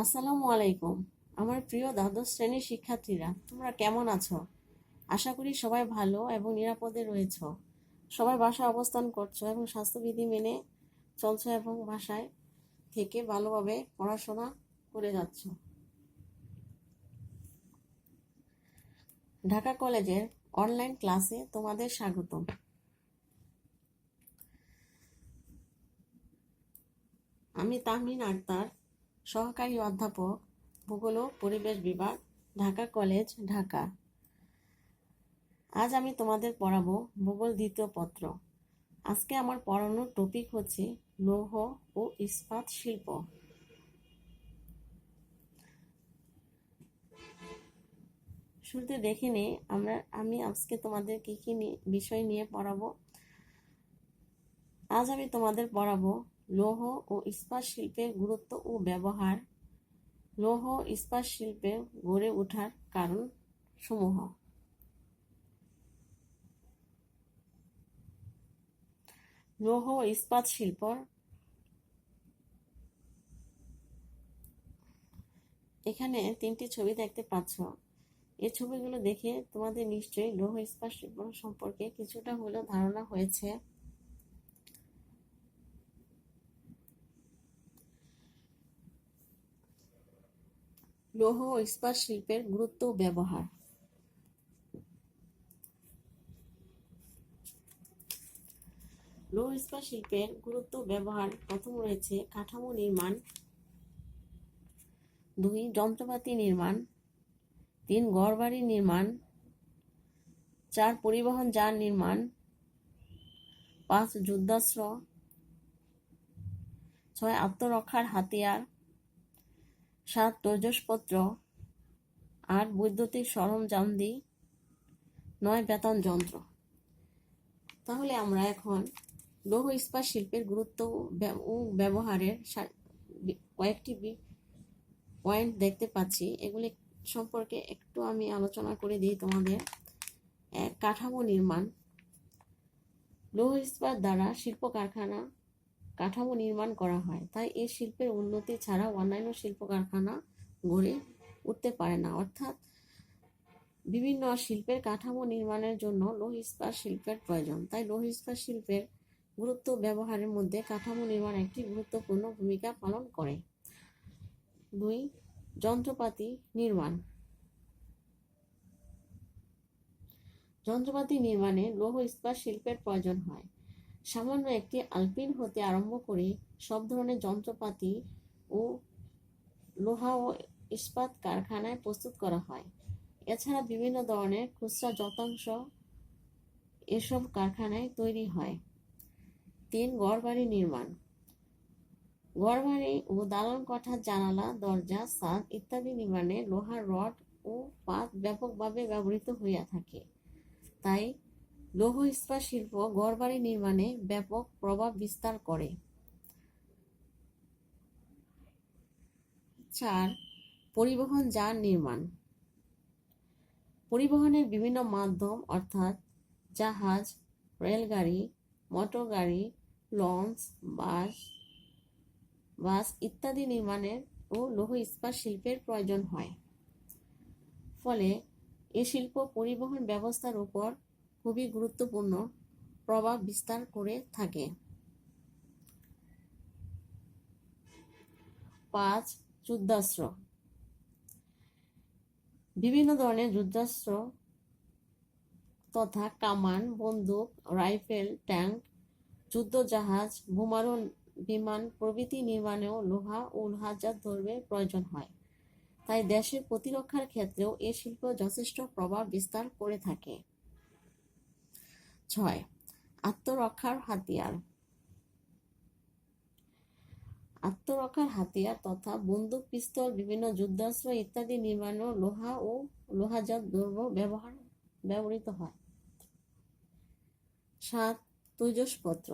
আসসালামু আলাইকুম। আমার প্রিয় দ্বাদশ শ্রেণীর শিক্ষার্থীরা, তোমরা কেমন আছো? আশা করি সবাই ভালো এবং নিরাপদে রয়েছো। সবাই বাসায় অবস্থান করছো এবং স্বাস্থ্যবিধি মেনে চলছো এবং বাসায় থেকে ভালোভাবে পড়াশোনা করে যাচ্ছ। ঢাকা কলেজের অনলাইন ক্লাসে তোমাদের স্বাগতম। আমি তাহমিন আক্তার, সহকারী অধ্যাপক, ভূগোল ও পরিবেশ বিভাগ, ঢাকা কলেজ, ঢাকা। আজ আমি তোমাদের পড়াবো ভূগোল দ্বিতীয় পত্র। আজকে আমার পড়ানোর টপিক হচ্ছে লৌহ ও ইস্পাত শিল্প। শুরুতে দেখে নিই আমি আজকে তোমাদের কি কি বিষয় নিয়ে পড়াবো। আজ আমি তোমাদের পড়াবো লৌহ ও ইস্পাত শিল্পের গুরুত্ব ও ব্যবহার, লৌহ ইস্পাত শিল্পে গড়ে ওঠার কারণ সমূহ। লৌহ ও ইস্পাত শিল্প, এখানে তিনটি ছবি দেখতে পাচ্ছ। এই ছবিগুলো দেখে তোমাদের নিশ্চয়ই লৌহ ইস্পাত শিল্প সম্পর্কে কিছুটা হলেও ধারণা হয়েছে। লৌহ ও ইস্পাত শিল্পের গুরুত্ব ও ব্যবহার। লৌহ ইস্পাত শিল্পের গুরুত্ব ও ব্যবহার। প্রথম রয়েছে কাঠামো নির্মাণ, 2 যন্ত্রপাতি নির্মাণ, 3 ঘরবাড়ি নির্মাণ, 4 পরিবহন যান নির্মাণ, 5 যুদ্ধাস্ত্র, 6 আত্মরক্ষার হাতিয়ার, 7 তৈজসপত্র, 8 বৈদ্যুতিক সরঞ্জামাদি, 9 বেতন যন্ত্র। তাহলে আমরা এখন লৌহ ইস্পাত শিল্পের গুরুত্ব ও ব্যবহারের কয়েকটি পয়েন্ট দেখতে পাচ্ছি। এগুলি সম্পর্কে একটু আমি আলোচনা করে দিই তোমাদের। কাঠামো নির্মাণ। লৌহ ইস্পাত দ্বারা শিল্প কারখানা কাঠামো নির্মাণ করা হয়, তাই এই শিল্পের উন্নতি ছাড়া অন্যান্য শিল্প কারখানা গড়ে উঠতে পারে না। অর্থাৎ বিভিন্ন শিল্পের কাঠামো নির্মাণের জন্য লৌহ ইস্পাত শিল্পের প্রয়োজন। তাই লৌহ ইস্পাত শিল্পের গুরুত্ব ব্যবহারের মধ্যে কাঠামো নির্মাণ একটি গুরুত্বপূর্ণ ভূমিকা পালন করে। 2 যন্ত্রপাতি নির্মাণ। যন্ত্রপাতি নির্মাণে লৌহ ইস্পাত শিল্পের প্রয়োজন হয়। সামান্য একটি আলপিন হতে আরম্ভ করে সব ধরনের যন্ত্রপাতি ও লোহা ও ইস্পাত কারখানায় প্রস্তুত করা হয়। এছাড়া বিভিন্ন ধরনের খুচরা যন্ত্রাংশ এসব কারখানায় তৈরি হয়। 3 ঘরবাড়ি নির্মাণ। ঘরবাড়ি ও দালান কোঠার জানালা, দরজা, ছাদ ইত্যাদি নির্মাণে লোহার রড ও পাত ব্যাপকভাবে ব্যবহৃত হইয়া থাকে। তাই লৌহ ইস্পাত শিল্প ঘরবাড়ি নির্মাণে ব্যাপক প্রভাব বিস্তার করে। 4 পরিবহন যান নির্মাণ। পরিবহনের বিভিন্ন মাধ্যম অর্থাৎ জাহাজ, রেলগাড়ি, মোটর গাড়ি, লঞ্চ, বাস ইত্যাদি নির্মাণের ও লৌহ ইস্পাত শিল্পের প্রয়োজন হয়। ফলে এ শিল্প পরিবহন ব্যবস্থার উপর খুবই গুরুত্বপূর্ণ প্রভাব বিস্তার করে থাকে। 5 যুদ্ধাস্ত্র। বিভিন্ন ধরনের যুদ্ধাস্ত্র তথা কামান, বন্দুক, রাইফেল, ট্যাঙ্ক, যুদ্ধজাহাজ, বোমারু বিমান প্রভৃতি নির্মাণেও লোহা ও লোহাজাত দ্রব্যের প্রয়োজন হয়। তাই দেশের প্রতিরক্ষার ক্ষেত্রেও এ শিল্প যথেষ্ট প্রভাব বিস্তার করে থাকে। 6 আত্মরক্ষার হাতিয়ার। আত্মরক্ষার হাতিয়ার তথা বন্দুক, পিস্তল, বিভিন্ন যুদ্ধাস্ত্র ইত্যাদি নির্মাণেও লোহা ও লোহাজাত দ্রব্য ব্যবহৃত হয়। 7 তৈজসপত্র।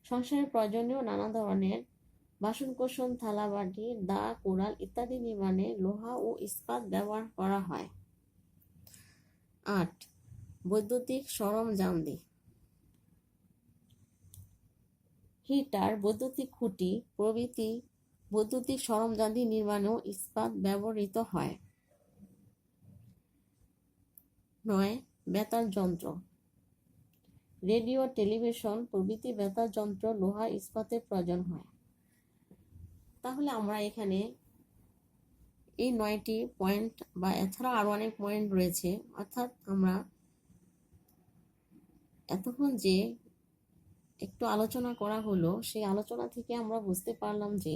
সংসারের প্রয়োজনীয় নানা ধরনের বাসনকোসন, থালাবাটি, দা, কোড়াল ইত্যাদি নির্মাণে লোহা ও ইস্পাত ব্যবহার করা হয়। 8 বৈদ্যুতিক সরঞ্জামাদি। হিটার, বৈদ্যুতিক খুঁটি প্রভৃতি বৈদ্যুতিক সরঞ্জাম নির্মাণেও ইস্পাত ব্যবহৃত হয়। 9. বেতার যন্ত্র। রেডিও, টেলিভিশন প্রভৃতি বেতার যন্ত্র লোহা ইস্পাতের প্রয়োজন হয়। তাহলে আমরা এখানে এই 9টি পয়েন্ট বা এছাড়া আরো অনেক পয়েন্ট রয়েছে, অর্থাৎ আমরা এতক্ষণ যে একটু আলোচনা করা হলো সেই আলোচনা থেকে আমরা বুঝতে পারলাম যে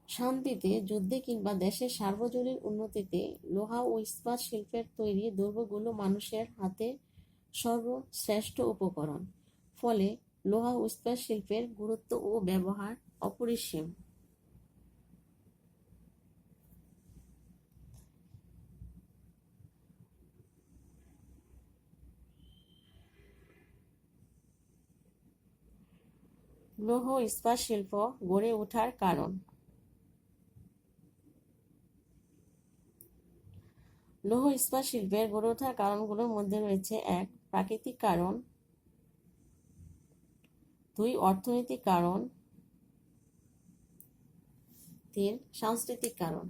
শান্তিতে, যুদ্ধে কিংবা দেশের সার্বজনীন উন্নতিতে লোহা ও ইস্পাত শিল্পের তৈরি দ্রব্যগুলো মানুষের হাতে সর্বশ্রেষ্ঠ উপকরণ। ফলে লোহা ও ইস্পাত শিল্পের গুরুত্ব ও ব্যবহার অপরিসীম। লৌহ ইস্পাত শিল্প গড়ে ওঠার কারণ। লৌহ ইস্পাত শিল্পের গড়ে ওঠার কারণগুলোর মধ্যে রয়েছে: 1. প্রাকৃতিক কারণ, 2. অর্থনৈতিক কারণ, 3. সাংস্কৃতিক কারণ।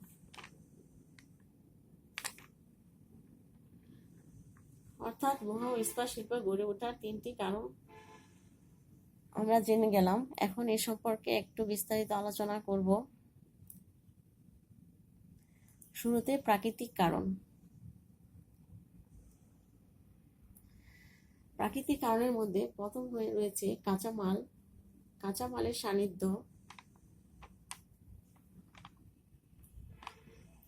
অর্থাৎ লৌহ ইস্পাত শিল্প গড়ে ওঠার 3টি কারণ আমরা জেনে গেলাম। এখন এ সম্পর্কে একটু বিস্তারিত আলোচনা করব। শুরুতে প্রাকৃতিক কারণ। প্রাকৃতিক কারণের মধ্যে প্রথম রয়েছে কাঁচামালের সান্নিধ্য,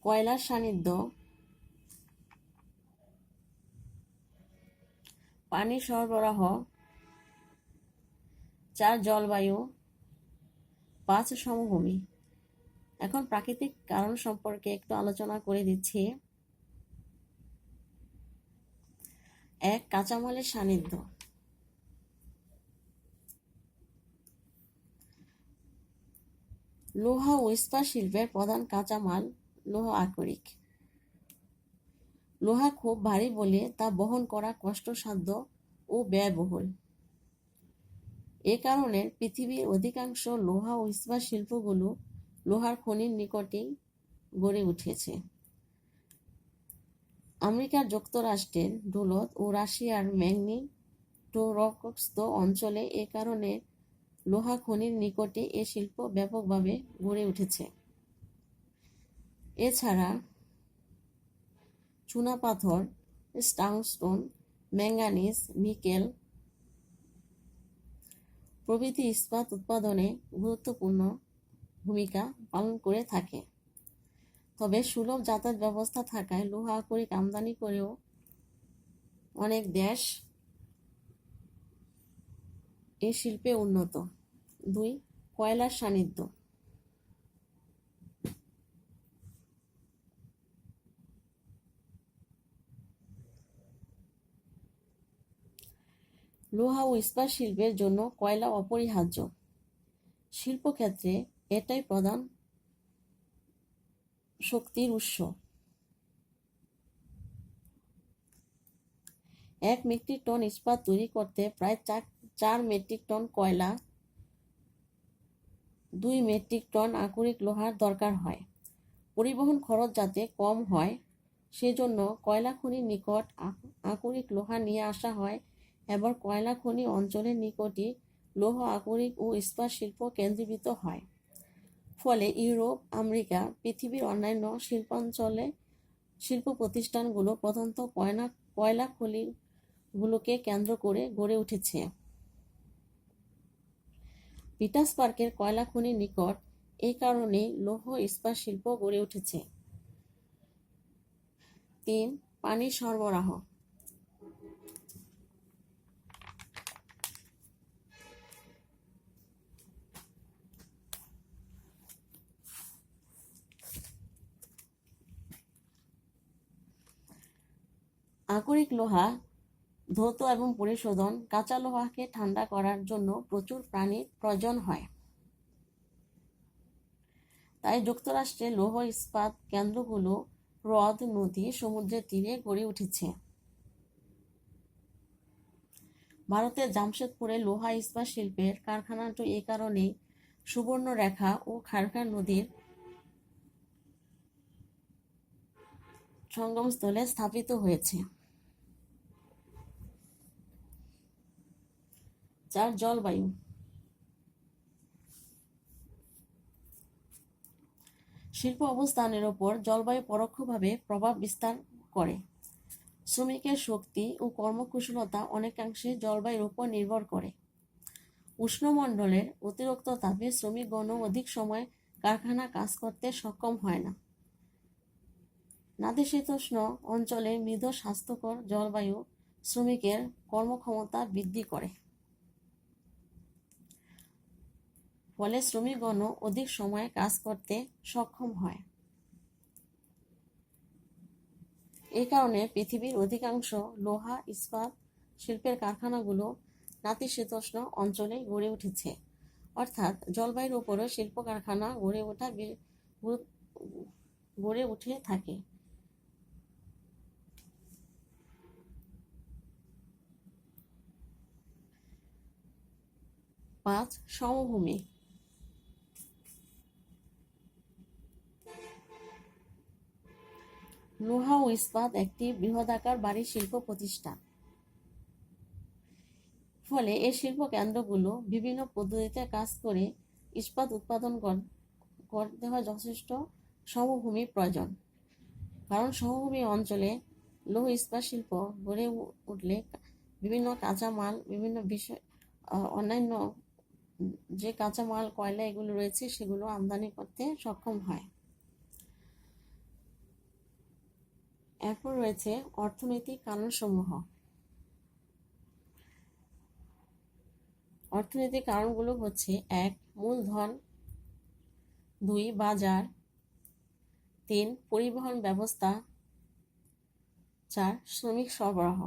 কয়লার সান্নিধ্য, পানি সরবরাহ, 4. জলবায়ু, 5. সমভূমি। এখন প্রাকৃতিক কারণ সম্পর্কে একটু আলোচনা করে দিচ্ছি। 1. কাঁচামালের সান্নিধ্য। লোহা ও ইস্পাত শিল্পের প্রধান কাঁচামাল লৌহ আকরিক। লোহা খুব ভারী বলে তা বহন করা কষ্টসাধ্য ও ব্যয়বহুল। এ কারণে পৃথিবীর অধিকাংশ লোহা ও ইস্পাত শিল্পগুলো লোহার খনির নিকটেই গড়ে উঠেছে। আমেরিকা যুক্তরাষ্ট্রের ডুলুথ ও রাশিয়ার ম্যাগনিটোরস্ক অঞ্চলে এ কারণে লোহা খনির নিকটে এ শিল্প ব্যাপকভাবে গড়ে উঠেছে। এছাড়া চুনাপাথর, টাংস্টন, ম্যাঙ্গানিজ, নিকেল প্রভৃতি ইস্পাত উৎপাদনে গুরুত্বপূর্ণ ভূমিকা পালন করে থাকে। তবে সুলভ যাতায়াত ব্যবস্থা থাকায় লোহা আকরিক আমদানি করেও অনেক দেশ এই শিল্পে উন্নত। 2. কয়লার সান্নিধ্য। লোহা ও ইস্পাত শিল্পের জন্য কয়লা অপরিহার্য। শিল্পক্ষেত্রে এটাই প্রধান শক্তির উৎস। 1 মেট্রিক টন ইস্পাত তৈরি করতে প্রায় 4 মেট্রিক টন কয়লা, 2 মেট্রিক টন আকরিক লোহার দরকার হয়। পরিবহন খরচ যাতে কম হয় সেজন্য কয়লা খনির নিকট আকরিক লোহা নিয়ে আসা হয় এবং কয়লা খনি অঞ্চলের নিকটই লৌহ আকরিক ও ইস্পাত শিল্প কেন্দ্রীভূত হয়। ফলে ইউরোপ, আমেরিকা, পৃথিবীর অন্যান্য শিল্পাঞ্চলে শিল্প প্রতিষ্ঠানগুলো প্রধানত কয়লা খনিগুলোকে কেন্দ্র করে গড়ে উঠেছে। পিটার্সবার্গের কয়লা খনির নিকট এই কারণেই লৌহ ইস্পাত শিল্প গড়ে উঠেছে। 3. পানি সরবরাহ। আকরিক লোহা ধৌত এবং পরিশোধন, কাঁচা লোহাকে ঠান্ডা করার জন্য প্রচুর পানির প্রয়োজন হয়। তাই যুক্তরাষ্ট্রের লৌহ ইস্পাত কেন্দ্রগুলো হ্রদ, নদী, সমুদ্রের তীরে গড়ে উঠেছে। ভারতের জামশেদপুরে লোহা ইস্পাত শিল্পের কারখানাটি এ কারণেই সুবর্ণরেখা ও খারঘার নদীর সঙ্গমস্থলে স্থাপিত হয়েছে। 4. জলবায়ু। শিল্প অবস্থানের ওপর জলবায়ু পরোক্ষভাবে প্রভাব বিস্তার করে। শ্রমিকের শক্তি ও কর্মকুশলতা অনেকাংশে জলবায়ুর উপর নির্ভর করে। উষ্ণমণ্ডলের অতিরিক্ত তাপে শ্রমিকগণ অধিক সময় কারখানা কাজ করতে সক্ষম হয় না। নাতিশীতোষ্ণ অঞ্চলে মৃদু স্বাস্থ্যকর জলবায়ু শ্রমিকের কর্মক্ষমতা বৃদ্ধি করে, ফলে শ্রমিকগণ অধিক সময় কাজ করতে সক্ষম হয়। এই কারণে পৃথিবীর অধিকাংশ লোহা ইস্পাত শিল্পের কারখানাগুলো নাতিশীতোষ্ণ অঞ্চলে গড়ে উঠেছে, অর্থাৎ জলবায়ুর উপরও শিল্প কারখানা গড়ে উঠে থাকে। 5. সমভূমি। লোহা ও ইস্পাত একটি বৃহদাকার ভারী শিল্প প্রতিষ্ঠান, ফলে এই শিল্প কেন্দ্রগুলো বিভিন্ন পদ্ধতিতে কাজ করে ইস্পাত উৎপাদন করতে হয় যথেষ্ট সমভূমি প্রয়োজন। কারণ সমভূমি অঞ্চলে লৌহ ইস্পাত শিল্প গড়ে উঠলে বিভিন্ন কাঁচামাল, বিভিন্ন বিষয় অন্যান্য যে কাঁচামাল, কয়লা এগুলো রয়েছে সেগুলো আমদানি করতে সক্ষম হয়। এরপর রয়েছে অর্থনৈতিক কারণসমূহ। অর্থনৈতিক কারণগুলো হচ্ছে: 1. মূলধন, 2. বাজার, 3. পরিবহন ব্যবস্থা, 4. শ্রমিক সরবরাহ।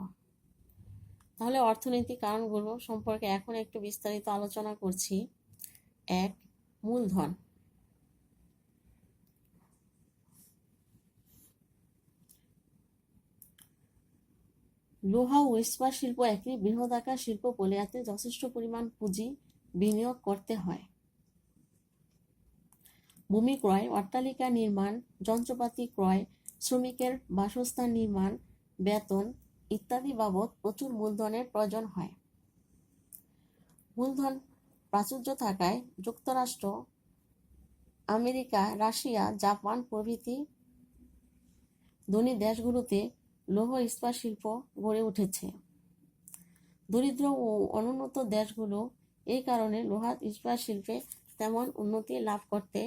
তাহলে অর্থনৈতিক কারণগুলো সম্পর্কে এখন একটু বিস্তারিত আলোচনা করছি। 1. মূলধন। লোহা ও ইস্পাত শিল্প একটি বৃহদাকার শিল্প বলে এতে যথেষ্ট পরিমাণ পুঁজি বিনিয়োগ করতে হয়। ভূমি ক্রয়, অট্টালিকা নির্মাণ, যন্ত্রপাতি ক্রয়, শ্রমিকের বাসস্থান নির্মাণ, বেতন ইত্যাদি বাবদ প্রচুর মূলধনের প্রয়োজন হয়। মূলধন প্রাচুর্য থাকায় যুক্তরাষ্ট্র, আমেরিকা, রাশিয়া, জাপান প্রভৃতি ধনী দেশগুলোতে লৌহ ইস্পাত শিল্প গড়ে উঠেছে। দরিদ্র ও অনুন্নত দেশগুলো এই কারণে লোহা ইস্পাত শিল্পে তেমন উন্নতি লাভ করতে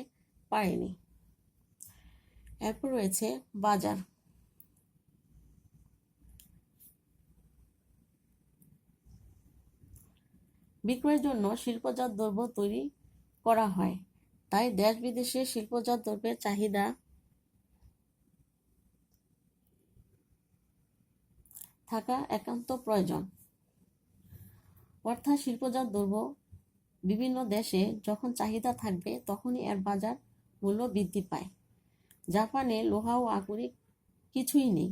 পারেনি। এরপর রয়েছে বাজার। বিক্রয়ের জন্য শিল্পজাত দ্রব্য তৈরি করা হয়, তাই দেশ বিদেশে শিল্পজাত দ্রব্যের চাহিদা থাকা একান্ত প্রয়োজন। অর্থাৎ শিল্পজাত দ্রব্য বিভিন্ন দেশে যখন চাহিদা থাকবে তখনই এর বাজার মূল্য বৃদ্ধি পায়। জাপানে লোহা ও আকরিক কিছুই নেই,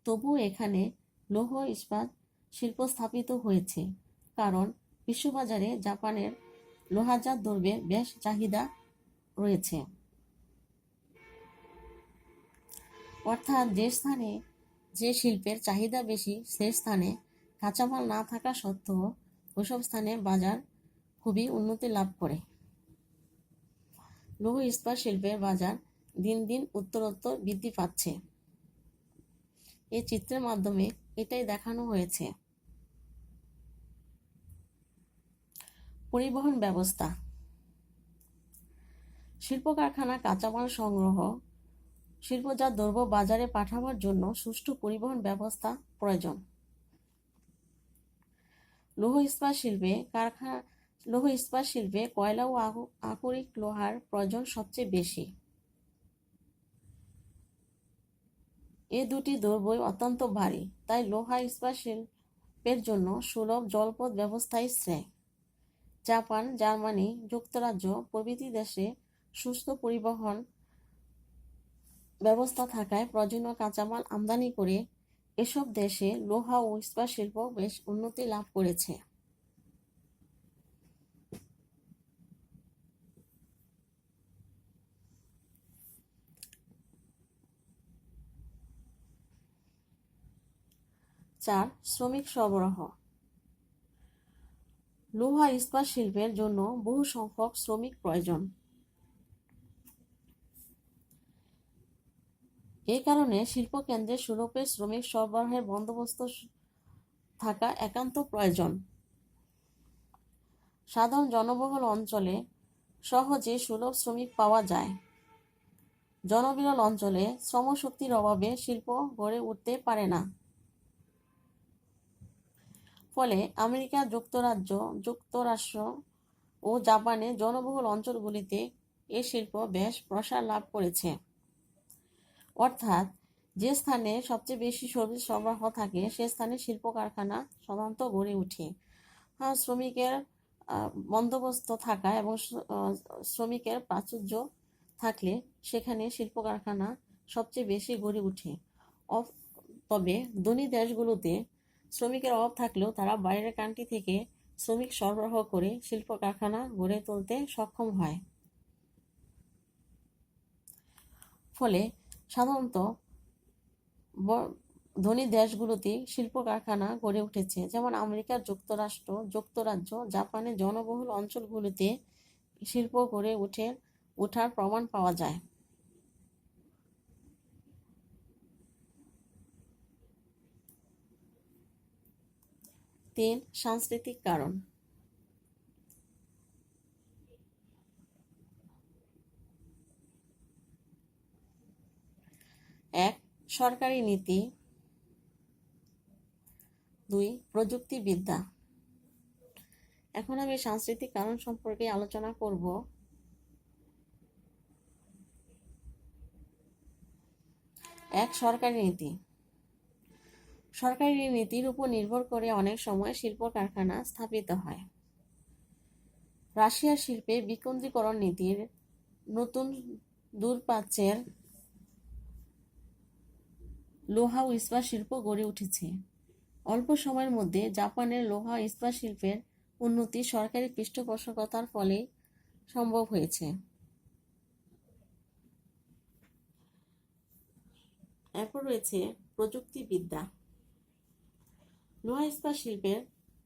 তবুও এখানে লৌহ ইস্পাত শিল্প স্থাপিত হয়েছে, কারণ বিশ্ববাজারে জাপানের লোহাজাত দ্রব্যের বেশ চাহিদা রয়েছে। অর্থাৎ যে স্থানে যে শিল্পের চাহিদা বেশি সে স্থানে কাঁচামাল না থাকা সত্ত্বেও ওইসব স্থানে বাজার খুবই উন্নতি লাভ করে। লৌহ ইস্পাত শিল্পের বাজার দিন দিন উত্তরোত্তর বৃদ্ধি পাচ্ছে। এই চিত্রের মাধ্যমে এটাই দেখানো হয়েছে। পরিবহন ব্যবস্থা। শিল্প কারখানা কাঁচামাল সংগ্রহ, শিল্পজাত দ্রব্য বাজারে পাঠাবার জন্য সুষ্ঠু পরিবহন ব্যবস্থা প্রয়োজন। লৌহ ইস্পাত শিল্পে কয়লা ও আকরিক লোহার প্রয়োজন সবচেয়ে বেশি। এ দুটি দ্রব্যই অত্যন্ত ভারী, তাই লোহা ইস্পাত শিল্পের জন্য সুলভ জলপথ ব্যবস্থাই শ্রেয়। জাপান, জার্মানি, যুক্তরাজ্য প্রভৃতি দেশে সুস্থ পরিবহন ব্যবস্থা থাকায় প্রয়োজনীয় কাঁচামাল আমদানি করে এসব দেশে লোহা ও ইস্পাত শিল্প বেশ উন্নতি লাভ করেছে। 4. শ্রমিক সরবরাহ। লোহা ইস্পাত শিল্পের জন্য বহু সংখ্যক শ্রমিক প্রয়োজন। এই কারণে শিল্পকেন্দ্রে সুলভে শ্রমিক সরবরাহের বন্দোবস্ত থাকা একান্ত প্রয়োজন। সাধারণ জনবহুল অঞ্চলে সহজে সুলভ শ্রমিক পাওয়া যায়। জনবিরল অঞ্চলে শ্রমশক্তির অভাবে শিল্প গড়ে উঠতে পারে না। ফলে আমেরিকা যুক্তরাষ্ট্র ও জাপানে জনবহুল অঞ্চলগুলিতে এ শিল্প বেশ প্রসার লাভ করেছে। অর্থাৎ যে স্থানে সবচেয়ে বেশি শ্রমিক সরবরাহ থাকে সে স্থানে শিল্প কারখানা সাধারণত গড়ে ওঠে। শ্রমিকের বন্দোবস্ত থাকা এবং শ্রমিকের প্রাচুর্য থাকলে সেখানে শিল্প কারখানা সবচেয়ে বেশি গড়ে ওঠে। তবে ধনী দেশগুলোতে শ্রমিকের অভাব থাকলেও তারা বাইরের কান্ট্রি থেকে শ্রমিক সরবরাহ করে শিল্প কারখানা গড়ে তুলতে সক্ষম হয়। ফলে সাধারণত ধনী দেশগুলোতে শিল্প কারখানা গড়ে উঠেছে, যেমন আমেরিকা যুক্তরাজ্য, জাপানে জনবহুল অঞ্চলগুলোতে শিল্প গড়ে ওঠার প্রমাণ পাওয়া যায়। 3. সাংস্কৃতিক কারণ। 1. সরকারি নীতি। 2. প্রযুক্তিবিদ্যা। এখন আমি সাংস্কৃতিক কারণ সম্পর্কে আলোচনা করব। 1. সরকারি নীতি। সরকারি নীতির উপর নির্ভর করে অনেক সময় শিল্প কারখানা স্থাপিত হয়। রাশিয়ার শিল্পে বিকেন্দ্রীকরণ নীতির নতুন দূরপ্রাচ্যের লোহা ও ইস্পাত শিল্প গড়ে উঠেছে। অল্প সময়ের মধ্যে জাপানের লোহা ইস্পাত শিল্পের উন্নতি সরকারি পৃষ্ঠপোষকতার ফলে সম্ভব হয়েছে। এরপর রয়েছে প্রযুক্তিবিদ্যা। লোহা ইস্পাত শিল্পের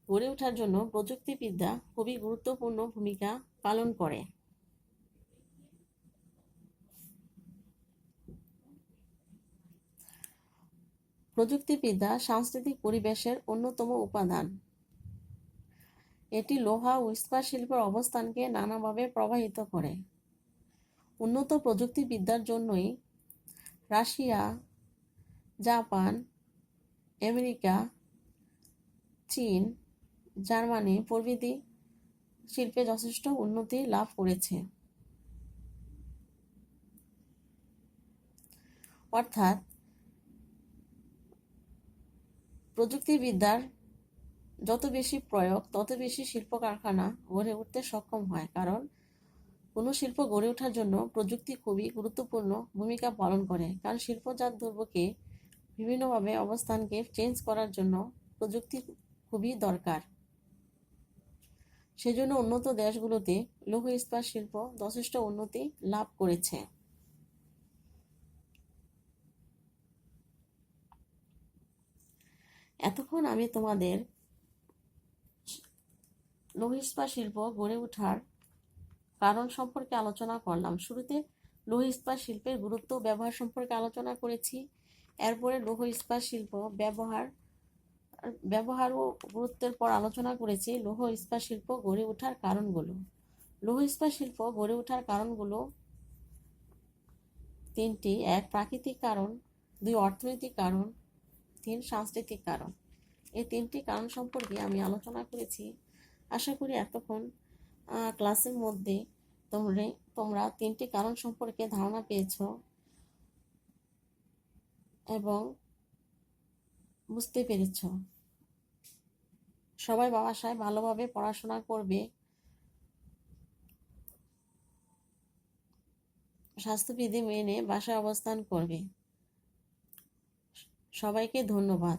গড়ে ওঠার জন্য প্রযুক্তিবিদ্যা খুবই গুরুত্বপূর্ণ ভূমিকা পালন করে। প্রযুক্তিবিদ্যা সাংস্কৃতিক পরিবেশের অন্যতম উপাদান। এটি লোহা ও ইস্পাত শিল্পের অবস্থানকে নানাভাবে প্রভাবিত করে। উন্নত প্রযুক্তিবিদ্যার জন্যই রাশিয়া, জাপান, আমেরিকা, চীন, জার্মানি প্রভৃতি শিল্পে যথেষ্ট উন্নতি লাভ করেছে। অর্থাৎ প্রযুক্তিবিদ্যার যত বেশি প্রয়োগ তত বেশি শিল্প কারখানা গড়ে উঠতে সক্ষম হয়, কারণ কোনো শিল্প গড়ে ওঠার জন্য প্রযুক্তি খুবই গুরুত্বপূর্ণ ভূমিকা পালন করে। কারণ শিল্পজাত দ্রব্যকে বিভিন্নভাবে অবস্থানকে চেঞ্জ করার জন্য প্রযুক্তি খুবই দরকার। সেজন্য উন্নত দেশগুলোতে লৌহ ইস্পাত শিল্প যথেষ্ট উন্নতি লাভ করেছে। এতক্ষণ আমি তোমাদের লৌহ ইস্পাত শিল্প গড়ে ওঠার কারণ সম্পর্কে আলোচনা করলাম। শুরুতে লৌহ ইস্পাত শিল্পের গুরুত্ব ব্যবহার সম্পর্কে আলোচনা করেছি। এরপরে লৌহ ইস্পাত শিল্প ব্যবহার ও গুরুত্বের পর আলোচনা করেছি লৌহ ইস্পাত শিল্প গড়ে ওঠার কারণগুলো। লৌহ ইস্পাত শিল্প গড়ে ওঠার কারণগুলো 3টি। 1. প্রাকৃতিক কারণ, 2. অর্থনৈতিক কারণ, 3. সাংস্কৃতিক কারণ। এই 3টি কারণ সম্পর্কে আমি আলোচনা করেছি। আশা করি এতক্ষণ ক্লাসের মধ্যে তোমরা 3টি কারণ সম্পর্কে ধারণা পেয়েছ এবং বুঝতে পেরেছ। সবাই বাসায় ভালোভাবে পড়াশোনা করবে, স্বাস্থ্যবিধি মেনে বাসায় অবস্থান করবে। সবাইকে ধন্যবাদ।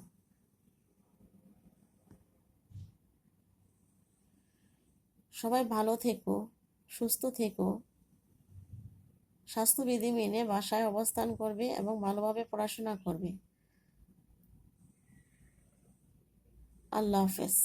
সবাই ভালো থেকো, সুস্থ থেকো, স্বাস্থ্যবিধি মেনে বাসায় অবস্থান করবে এবং ভালোভাবে পড়াশোনা করবে। আল্লাহ হাফেজ।